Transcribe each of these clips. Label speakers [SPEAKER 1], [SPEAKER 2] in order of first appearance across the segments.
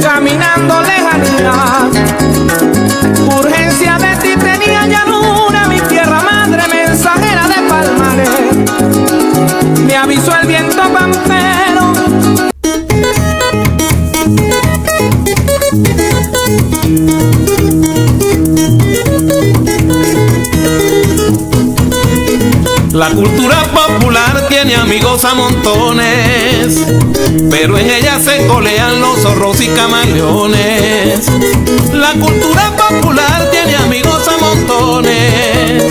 [SPEAKER 1] caminando lejanía. Urgencia de ti tenía llanura, mi tierra madre, mensajera de palmares. Me avisó el viento pampero.
[SPEAKER 2] La cultura popular tiene amigos a montones, pero en ella se colean los zorros y camaleones. La cultura popular tiene amigos a montones,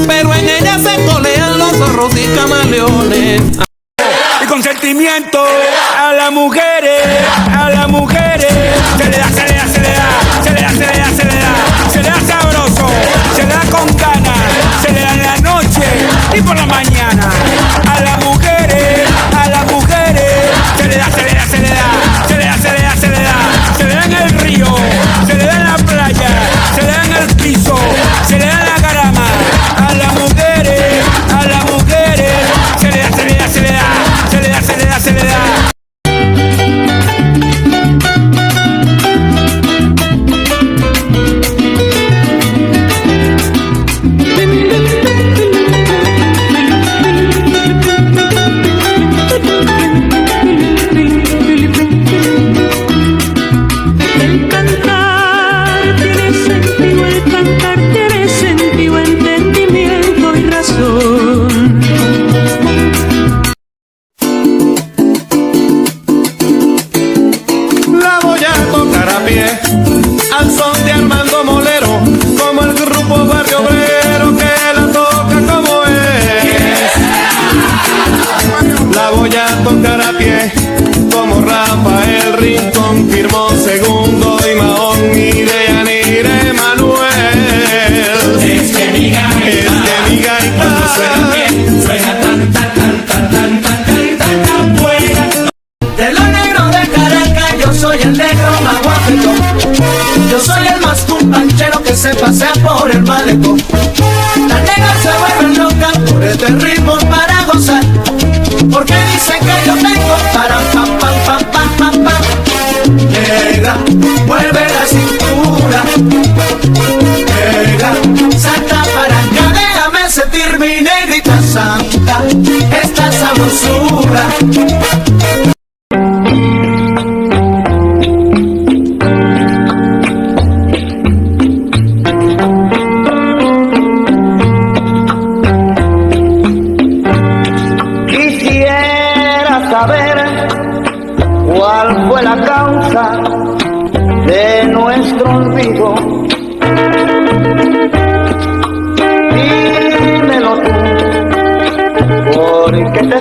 [SPEAKER 2] pero en ella se colean los zorros y camaleones.
[SPEAKER 1] Y con sentimiento a las mujeres, se le da, se le da, se le da, se le da, se le da, se le da, se le da sabroso, se le da con ganas, se le da en la noche y por la mañana. A las mujeres, se le da, se le da, se le da, se le da, se le da, se le da, se le da en el río, se le da en la playa, se le da en el piso, se le da en la carama. A las mujeres, se le da, se le da, se le da, se le da, se le da, se le da.
[SPEAKER 2] Al son de Armando Molero, como el grupo Barrio Obrero que la toca como es. La voy a tocar a pie, como Rafael Rincón firmó segundo y Mahón y de Yanire Manuel.
[SPEAKER 3] Es que mi gaita suena bien, suena tan buena. De los negros de Caracas yo soy el negro más guapetón. Yo soy el más cumbanchero que se pasea por el malecón. Las negras se vuelven locas por este ritmo para gozar, porque dicen que yo tengo para pam pam pam pam pam pam. Negra, mueve la cintura. Negra, salta para acá, déjame sentir mi negrita santa, esta sabrosura.
[SPEAKER 1] ¿Cuál fue la causa de nuestro olvido? Dímelo tú, ¿por qué te